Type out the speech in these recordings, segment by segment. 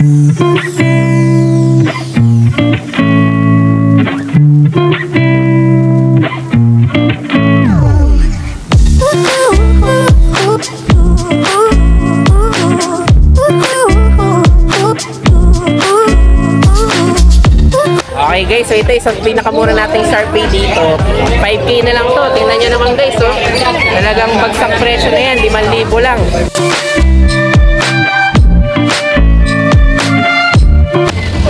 Okay guys, so ito isang pinakamura nating Sharpie dito. 5K na lang to. Tingnan nyo naman guys, oh. Talagang bagsak presyo na yan, 5,000 lang.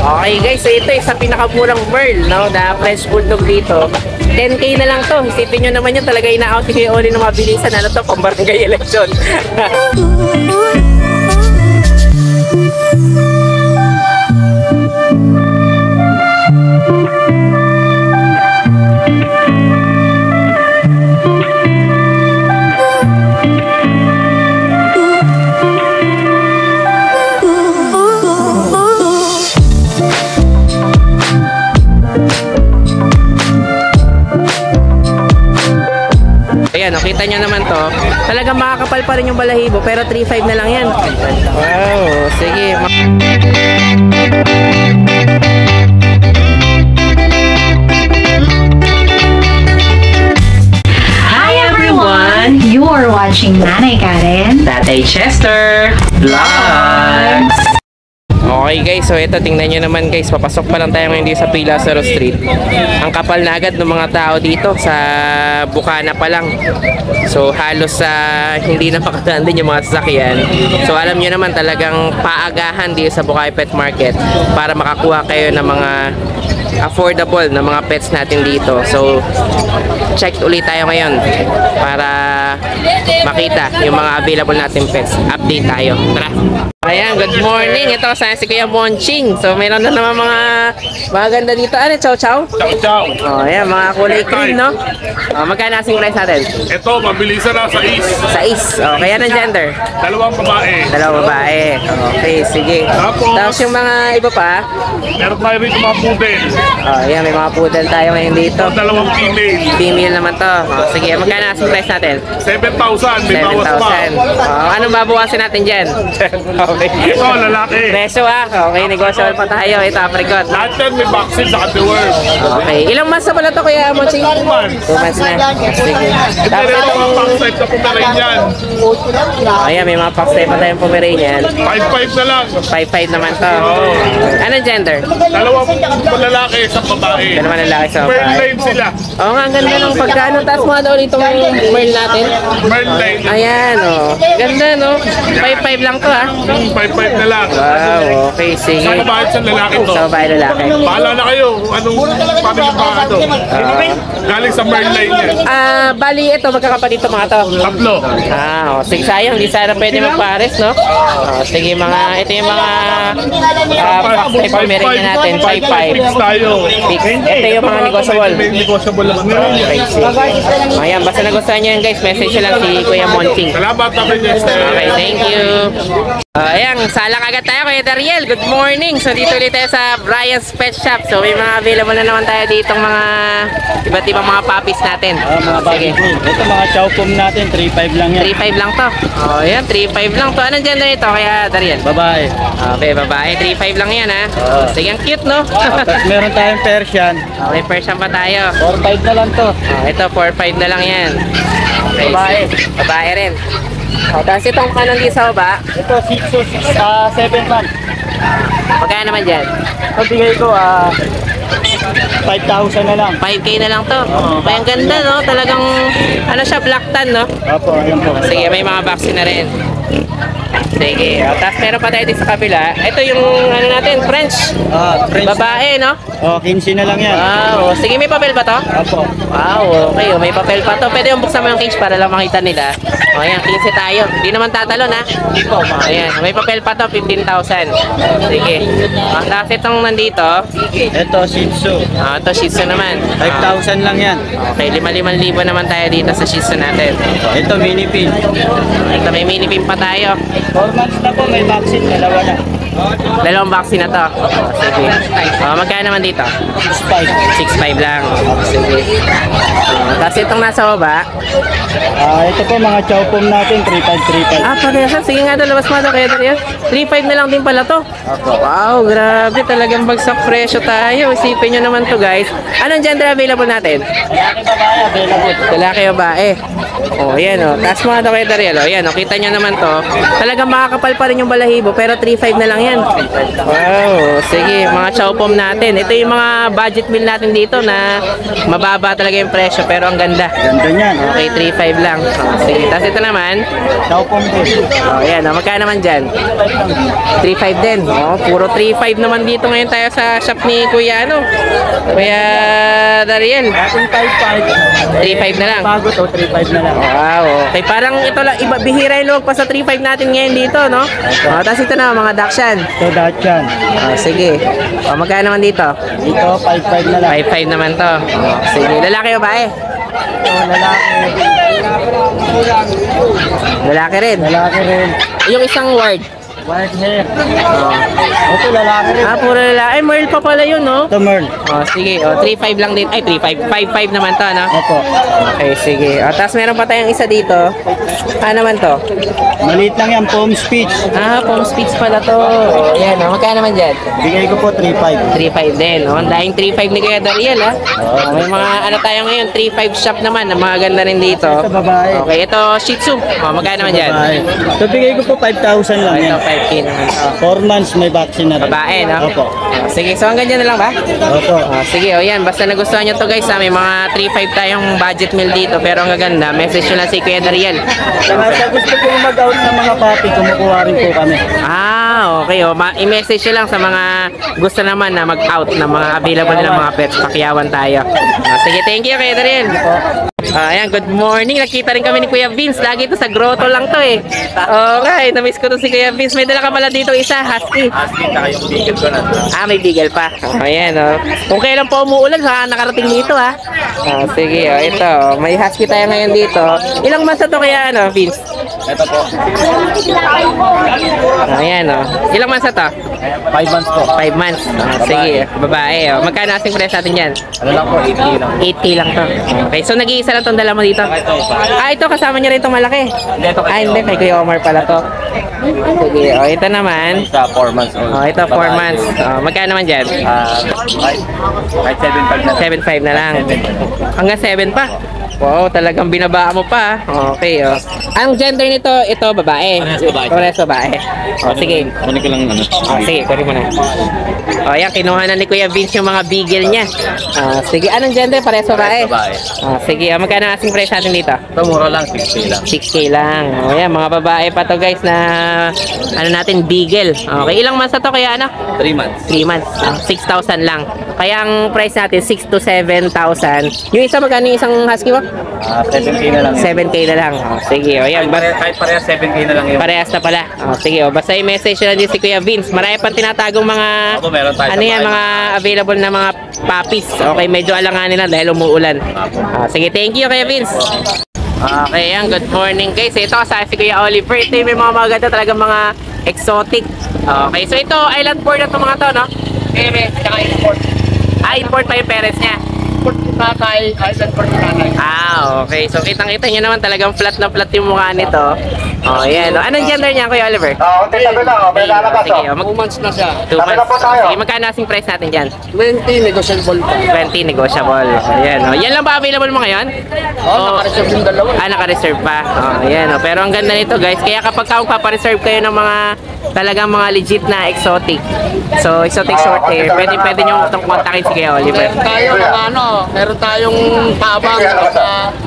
Okay guys, so ito isang pinakamurang Merl, no, na French Bulldog dito. 10K na lang to. Isipin nyo naman yun, talaga ina-out kayo ulit ng mabilisan. Ano to, pang barangay election. Ayan, nakita nyo naman to. Talagang makakapal pa rin yung balahibo, pero 3.5 na lang yan. Wow, sige. Hi everyone! You are watching Nanay Karen, Tatay Chester Vlogs! Okay guys, so ito tingnan nyo naman guys, papasok pa lang tayo ngayon dito sa P. Lazaro Street. Ang kapal na agad ng mga tao dito sa Bukana pa lang. So halos hindi na makadaan din yung mga sasakyan. So alam nyo naman talagang paagahan dito sa Bukawi Pet Market para makakuha kayo ng mga affordable na mga pets natin dito. So check ulit tayo ngayon para makita yung mga available natin pets. Update tayo. Tara! Ayan, good morning. Ito sa si Kuya Monching. So mayroon na naman mga maganda dito. Ano, chow chow? Chow chow. Oh, ayan, mga kulay cream, no? Oh, magkano asking price natin? Ito, mabilisan na sa is. Sa is. Oh, kaya ng gender? Dalawang babae. Dalawang babae. Okay, sige. Tapos yung mga iba pa? Meron tayo rito mga poodle. Oh, ayan, may mga poodle tayo ngayon dito. Dalawang female. Female naman to. Oh, sige, magkano asking price natin? 7,000. May bawas pa. 7,000. Oh, anong babawasin natin dyan? Okay. Ito, lalaki. Presyo okay, negosyable pa tayo. Ito, apricot. Lahat yan may vaccine sa anti-worm. Okay, ilang months na pala to Kuya Monching? 2 months. 2 months na. Sige. Ito Tapos rin ito, mga pack-type na Pomeranian. ayan, may mga packs tayo pa tayong Pomeranian. 5,500 na lang. 5'5 naman to. Anong gender? Dalawang lalaki sa babae. Dalawa lalaki sa Merl babae. lane sila. Oo nga, ang ganda ng pagkano. Tapos mga daw ulit itong Merl natin. Merl lane. Ayan, oh. Ganda, no? 5'5 lang to, ha? 5,500 na lang. Wow, okay, sige. Sa babae sa lalaki to. Sa babae lalaki. Bahala na kayo. Anong family pa ito? Galing sa Merl lane yan. Bali, ito, magkakapalit ito mga to. Tatlo. Sige, sayang, di sana pwede magpares, no? Sige, ito yung mga packs tayo Pomeranian natin, 5'5. Fix tayo. Ito yung mga negotiable. May negotiable naman tayo. Okay, sige. Ayan, basta nagustuhan nyo yan guys, message nyo lang si Kuya Monching. Salamat namin yes. Okay, thank you. Ayan, salang agad tayo Kuya Dariel. Good morning. So dito ulit tayo sa Brian's Pet Shop. So may mga available na naman tayo ditong mga iba't ibang mga puppies natin. Sige. Ito mga chow pom natin, 3.5 lang yan. 3.5 lang to. Oh, ayan, 3.5 lang to. Anong gender ito Kuya Dariel? Babae. Okay, babae. 3.5 lang yan ha. Sige, ang cute no? Tapos meron tayong Persian. Okay, Persian pa tayo. 4.5 na lang to. Ito, 4.5 na lang yan. Okay, Babae. Babae rin. Tapos itong kanang di sa baba, Ito 7 months. magkano naman dyan? Pabigay ko 5,000 na lang. 5K na lang to. Okay, ang ganda no? Talagang, ano siya, black tan no? Opo, ayan po. Sige, may mga vaccine na rin. Sige. Tapos meron pa tayo dito sa kabila. Ito yung ano natin, French. French. Babae, no? 15 na lang yan. Wow. Sige, may papel ba to? Opo. Wow, okay. May papel pa to. Pwede yung buksan mo yung cage para lang makita nila. O, ayan, 15 tayo. Hindi naman tatalon, ha? Ayan, may papel pa to, 15,000. Sige. Tapos itong nandito. Ito Shih Tzu. Ito, Shih Tzu naman. 5,000 lang yan. Okay, 5,000 naman tayo dito sa Shih Tzu natin. Ito mini pin. Ito, may mini pin pa tayo. 4 months na po, may vaccine, dalawa na. Dalawang vaccine na to. Sige. Magkano naman dito? 6.5. 6.5 lang. Sige. Tapos itong nasa baba. Ito po mga chow pom natin, 3535. Ah, parehas. Sige nga daw, labas mo daw kaya Dariel. 3.5 na lang din pala to. Wow, grabe. Talagang bagsak presyo tayo. Isipin nyo naman to guys. Anong gender available natin? Lalaki babae, available. Lalaki o babae? Oh, yan o. Taas mo daw kaya Dariel. O, yan o. Kita nyo naman to. Talagang makakapal pa rin yung balahibo. Pero 3.5 na lang yan. Wow. Sige, mga chow pom natin. Ito yung mga budget meal natin dito na mababa talaga yung presyo. Pero ang ganda. Ganda niyan. Okay, 3.5 lang. Oh, sige. Tapos ito naman. Chow pom din. Oh, yan. Oh, magkano naman dyan? 3.5 din. Oh, puro 3.5 naman dito ngayon tayo sa shop ni Kuya ano. Kuya Dariel. Ating 5.5. 3.5 na lang. Bago to, 3.5 na lang. Wow, okay. Parang ito lang, iba, bihira yung luwag pa sa 3.5 natin ngayon dito, no? Oh, tapos ito na, mga Dachshund. Ito Dachshund. Oh, sige. Oh, magkano naman dito? Dito, 5.5 na lang. 5.5 naman to. Oh, sige. Lalaki o bae? Ito, lalaki. Lalaki rin. Lalaki rin. Yung isang word. White hair. Ito, lalaki rin. Ah, puro lalaki. Ay, Merl pa pala yun, no? Ito, Merl. Oh, sige. Oh, 3.5 lang din. Ay, 3.5. 5.5 naman to, no? Opo. Okay, sige. Oh, tapos meron pa tayong isa dito. Ano naman to? Maliit lang yan, Palm Speech. Ah, Palm Speech pala to. Oh, yan. Oh, magkano naman dyan? Bigay ko po 3.5. 3.5 din. Oh, ang daing 3.5 ni Kuya Dariel, ha? Oh, may mga ano tayo ngayon, 3.5 shop naman. Ang mga ganda rin dito. Ito, babae. Okay, ito Shih Tzu. Oh, magkano naman dyan? Babae. Ito, bigay ko po 5,000 lang Ito yan. 5K naman. 4 months may vaccine na rin. Babae, no? Opo. Oh, sige, so hanggang dyan na lang ba? Opo. Oh, sige, oh yan. Basta nagustuhan nyo to guys, ha? May mga 3.5 tayong budget meal dito. Pero ang gaganda, message nyo lang si Kuya Dariel. Saka sa gusto kong mag-out ng mga papi, kumukuha rin po kami. Ah, okay. Oh, i-message nyo lang sa mga gusto naman na mag-out ng mga available na mga pets. Pakyawan tayo. Ah, sige, thank you, Kuya Dariel. Ayan, good morning. Nakita rin kami ni Kuya Vince. Lagi to sa grotto lang to eh. Okay, na-miss ko to si Kuya Vince. May dala ka pala dito isa, husky. Husky, saka yung beagle ko na. Ah, may beagle pa. Ayan, oh. Kung kailan pa umuulan, saka nakarating dito, ha. Sige, oh, ito. May husky tayo ngayon dito. Ilang months na to kaya, ano, Vince? Ito po. Ayan, oh. Ilang months na to? 5 months po. 5 months. Sige, babae, oh. Magkano asing price natin dyan? Ano lang po, 8K lang. 8K lang to. Okay, so nag-iisa lang tong dala mo dito. Ah, ito kasama niya rin itong malaki. Ah, hindi, kay Kuya Omar pala to. Sige, oh, ito naman. Sa 4 months old. Oh, ito 4 months. Oh, magkano naman dyan? Kahit 7.5 na. 7.5 na lang. Hanggang 7 pa. Wow, talagang binaba mo pa. Okay, oh. Ang gender nito, ito babae. Parehas babae. Parehas babae. Oh, sige. Kunin ko lang ano. Oh, sige, kunin mo na. Oh, yan, kinuha na ni Kuya Vince yung mga beagle niya. Sige, anong gender? Parehas babae. Babae. Sige, magkano ang asking price natin dito? Ito, mura lang, 6K lang. 6K lang. O yan, mga babae pa to guys na ano natin, beagle. Okay, ilang months na to kaya ano? 3 months. 3 months. 6,000 lang. Kaya ang price natin, 6 to 7,000. Yung isa, magkano yung isang husky mo? 7K na lang. 7K na lang. Sige, o yan. Kahit parehas 7K na lang yun. Parehas na pala. Sige, o. Basta i-message nyo lang din si Kuya Vince. Marami pang tinatagong mga Opo, meron tayo ano sa yan, bahay. mga available na mga puppies. Okay, medyo alanganin lang dahil umuulan. Sige, thank you Kuya Vince. Okay, yan. Good morning guys. Ito kasama si Kuya Oliver. Ito yung may mga maganda talagang mga exotic. Okay, so ito island port na itong mga to, no? Tsaka import. Import pa yung parents niya. Import tatay, island port tatay. Okay. So kitang-kita nyo naman talagang flat na flat yung mukha nito. Oh, yan. Anong gender niya, Kuya Oliver? May lalabas. Sige, 2 months na siya. 2 months. Sige, magkano asing price natin dyan? 20, negotiable pa. 20 negotiable. Ayan, oh. Yan lang ba available mo ngayon? Naka-reserve yung dalawa. Naka-reserve pa. Ayan, oh. Pero ang ganda nito guys. Kaya kapag magpapareserve kayo ng mga talagang mga legit na exotic. So, exotic short hair. Pwede nyo itong kontakin si Kuya Oliver. Meron tayong tabang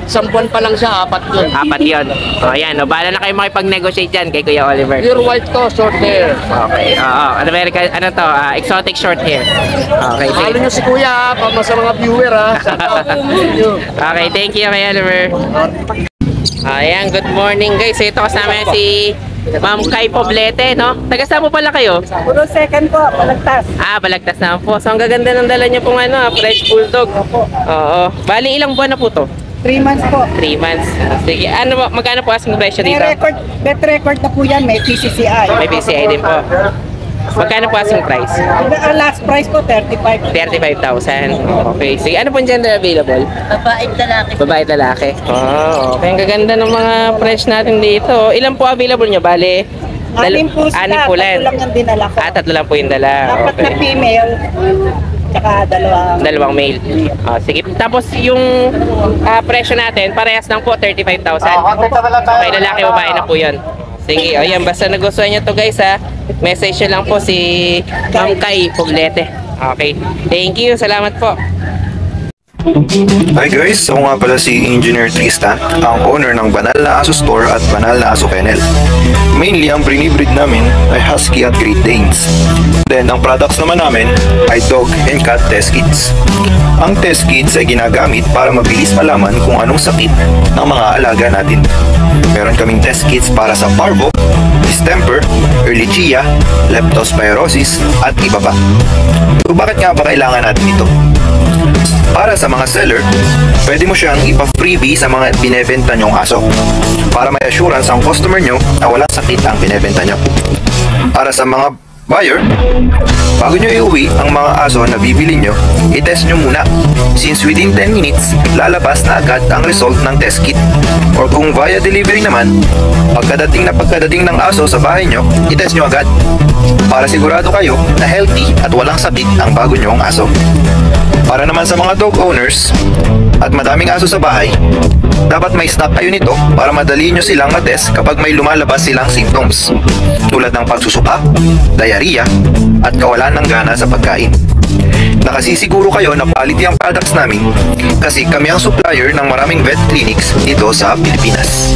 sa 1 buwan pa lang siya, 4 yun. 4 yun. Ayan, oh. Bahala na kayo makipag-negotiate dyan kay Kuya Oliver. Pure white to, short hair. Okay, oo. American, ano to? Exotic short hair. Okay, Halo sige. nyo si Kuya, para sa mga viewer ha. Okay, thank you Kuya Oliver. Ayan, good morning guys. Ito kasama si Ma'am Kai Poblete, no? Taga saan po pala kayo? Puro second po, palagtas. Balagtas na po. So, ang gaganda ng dala niyo pong ano, French Bulldog. Oo. Bali, ilang buwan na po to? 3 months po. 3 months. Sige, magkano po asking presyo May dito? bet record na po yan, may PCCI. May PCI din po. Magkano po asking price? Ang last price po, 35. 35,000. Okay. Sige, ano pong gender available? Babae lalaki. Babae at lalaki. Oh, okay. Ang gaganda ng mga price natin dito. Ilan po available nyo? Bale, Anim po sila. anim po lang. Tatlo lang yung dinala ko. Tatlo lang po yung dala. Apat na female. Tsaka Dalawang male. Sige. Tapos yung presyo natin, parehas lang po, 35,000. Okay, lalaki, babae na po yun. Sige, o yan, basta nagustuhan nyo to guys ha. Message nyo lang po si Ma'am Kai Puglete. Okay. Thank you. Salamat po. Hi guys, ako nga pala si Engineer Tristan, ang owner ng Banal na Aso Store at Banal na Aso Kennel. Mainly, ang binibreed namin ay Husky at Great Danes. Then, ang products naman namin ay Dog and Cat Test Kits. Ang test kits ay ginagamit para mabilis malaman kung anong sakit ng mga alaga natin. Meron kaming test kits para sa parvo, distemper, ehrlichia, leptospirosis, at iba pa. So, bakit nga ba kailangan natin ito? Para sa mga seller, pwede mo siyang ipa-freebie sa mga binebenta nyong aso para may assurance ang customer nyo na walang sakit ang binebenta nyo. Para sa mga buyer, bago nyo iuwi ang mga aso na bibili nyo, i-test nyo muna. Since within 10 minutes, lalabas na agad ang result ng test kit. Or kung via delivery naman, pagkadating ng aso sa bahay nyo, i-test nyo agad. Para sigurado kayo na healthy at walang sakit ang bago nyong aso. Para naman sa mga dog owners at madaming aso sa bahay, dapat may stock kayo nito para madali nyo silang matest kapag may lumalabas silang symptoms tulad ng pagsusuka, diarrhea, at kawalan ng gana sa pagkain. Nakasisiguro kayo na quality ang products namin kasi kami ang supplier ng maraming vet clinics dito sa Pilipinas.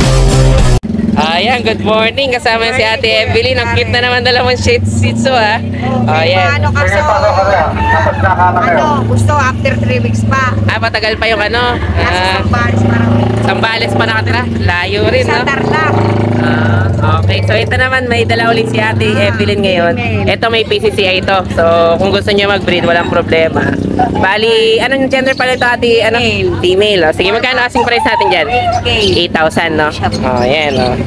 Ayan, good morning. Kasama si Ate Evelyn. Ang cute na naman dalawang shih tzu ha. Ayan. Ano kaso, gusto after 3 weeks pa. Patagal pa yung ano. Nasa Sambales parang Sambales pa nakatira. Layo rin, sa no? Tarlac. Okay, so ito naman, may dala ulit si Ate Evelyn ngayon. Ito may PCCI ito. So, kung gusto niyo mag-breed, walang problema. Bali, anong gender pala ito, Ate? Ano? Female. Sige, magkano asking price natin dyan? 8,000, no? Ayan, no?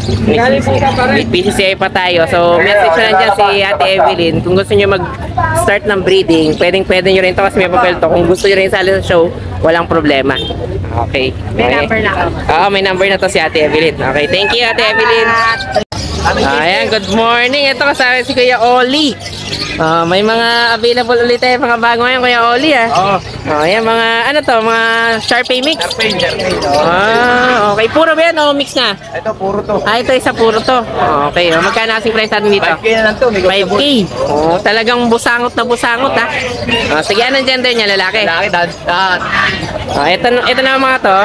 May PCCI pa tayo. So, message na lang dyan si Ate Evelyn. Kung gusto niyo mag-start ng breeding, pwede nyo rin ito kasi may papel to. Kung gusto nyo rin sali sa show, walang problema. Okay. May number na ako. Oo, may number na to si Ate Evelyn. Okay, thank you Ate Evelyn. Ayan, good morning. Ito kasama si Kuya Oli. May mga available ulit tayo, mga bago ngayon, Kuya Oli ayan, mga ano to, mga Sharpei mix. Okay. Puro ba yan o mix na? Ito, puro to. Ito isa puro to. Okay, magkano asking price natin dito? 5K na lang to. 5K. Talagang busangot na busangot ha. Sige, anong gender niya, lalaki? Laki, dad. Ito na mga to.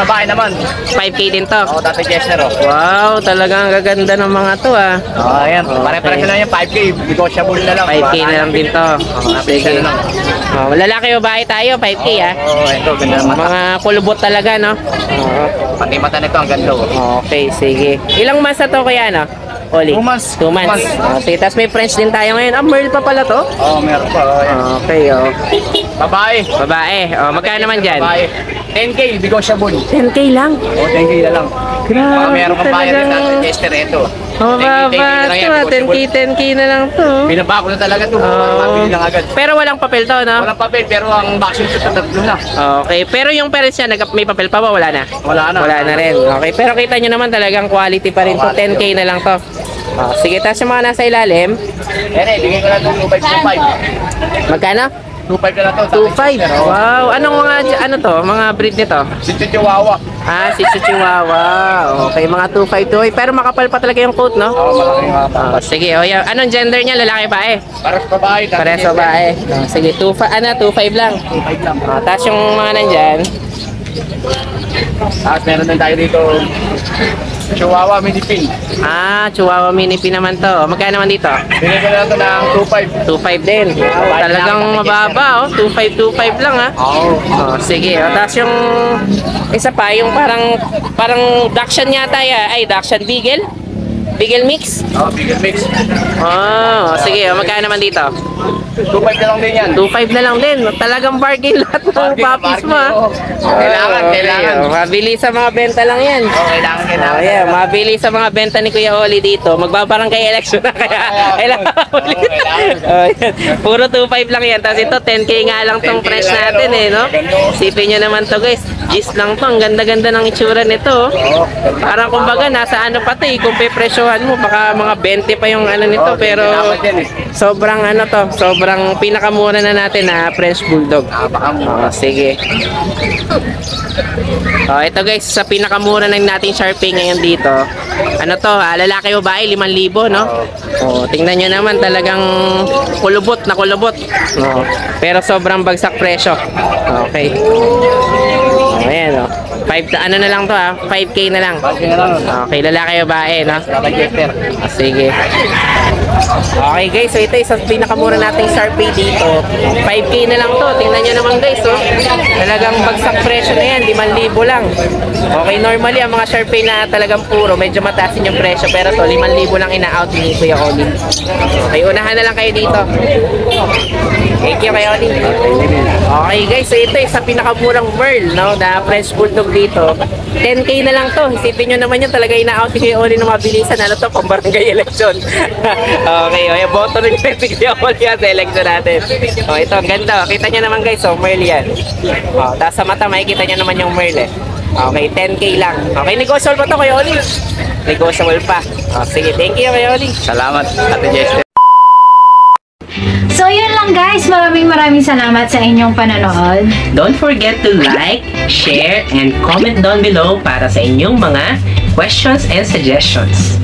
Babae naman. 5K din to. Dati Chester, Wow, talagang gaganda ng mga to ayan. Pare-pare sila yung 5K. Negotiable na lang. 5K na lang din to. Sige. Lalaki o babae tayo, 5K ito, ganda naman. Mga kulubot talaga, no? Pati mata nito, ang ganda. Okay, sige. Ilang months na to kaya, no? Oli? 2 months. 2 months. Okay, tapos may French din tayo ngayon. Merle pa pala to? Meron pa. Okay, Babae. Babae. Magkano naman dyan? Babae. 10K, negotiable. 10K lang? 10K na lang. Grabe Meron kang bayad talaga. ng Chester ito. Mababa to, 10K na lang to. Binabako na talaga ito. Mabili lang agad. Pero walang papel to, no? Walang papel, pero ang vaccine ito tatlo na. Okay, pero yung parents niya, may papel pa ba? Wala na? Wala na. Wala na rin. Okay, pero kita nyo naman talagang quality pa rin to. 10K na lang to. Sige, tapos yung mga nasa ilalim. Bigay ko lang itong 2.5. Magkano? 2.5 na lang ito. 2.5. Wow, anong mga, ano to? Mga breed nito? Si Chihuahua. Si Chihuahua. Okay, mga 2.5. Pero makapal pa talaga yung coat, no? Malaking hapa. Sige, yan. Anong gender niya? Lalaki ba eh? Pares babae. Pares babae. Sige, 2.5 lang. 2.5 lang. Tapos yung mga nandyan. Tapos meron din tayo dito. Chihuahua mini pin. Chihuahua mini pin naman to. Magkano naman dito? Bigay ko na ito ng 2.5. 2.5 din. Talagang mababa, 2.5 lang ha. Sige. Tapos yung isa pa, yung parang Dachshund yata ay Dachshund Beagle. Beagle mix? Oh, bigger mix. Oh, sige. Magkano naman dito? 2.5 na lang din yan. 2.5 na lang din. Talagang bargain lahat ng puppies mo. Kailangan. Mabili sa mga benta lang yan. Kailangan. Oh, yeah. Mabili sa mga benta ni Kuya Oli dito. Magbabarangay election na kaya. Kailangan mabili. Oh, yan. Puro 2.5 lang yan. Tapos ito, 10k nga lang tong price natin eh, no? Isipin nyo naman to guys. Gis lang to. Ang ganda-ganda ng itsura nito. Parang kumbaga, nasa ano pa to eh. Kung pepresyohan mo, baka mga 20 pa yung ano nito. Pero sobrang ano to. Sobrang pinakamura na natin na French Bulldog. Oh, sige. Oh, ito guys, sa pinakamura na natin Sharpei ngayon dito. Ano to, lalaki o babae, 5,000, no? Oh, tingnan nyo naman, talagang kulubot na kulubot. Oh, pero sobrang bagsak presyo. Okay. Oh, ayan, oh. 5 ano na lang to 5k na lang. Okay, lalaki o babae, no? Sige. Okay guys, so ito isa pinakamura nating Sharpei dito. 5k na lang to. Tingnan nyo naman guys, oh. Talagang bagsak presyo na yan, 5,000 lang. Okay, normally ang mga Sharpei na talagang puro, medyo mataas yung presyo. Pero to, 5,000 lang ina-out ni Kuya Oli. Okay, unahan na lang kayo dito. Thank you Kuya Oli. Okay guys, so ito isa pinakamurang Merl, no? Na French Bulldog dito. 10k na lang to. Isipin nyo naman yun, talaga ina-out ni Kuya Oli ng mabilisan. Ano to, pang barangay election. Okay, okay, boto rin si Kuya Oli sa election natin. Oh, ito, ang ganda. Kita nyo naman guys, oh, Merl yan. Oh, tapos sa mata, makikita nyo naman yung Merl eh. Okay, 10k lang. Okay, negotiable pa to Kuya Oli? Negotiable pa. Oh, sige, thank you Kuya Oli. Salamat, Ate Jester. So yun lang guys, maraming salamat sa inyong panonood. Don't forget to like, share, and comment down below para sa inyong mga questions and suggestions.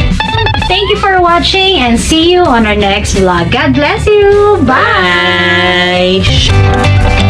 Thank you for watching and see you on our next vlog. God bless you! Bye! Bye!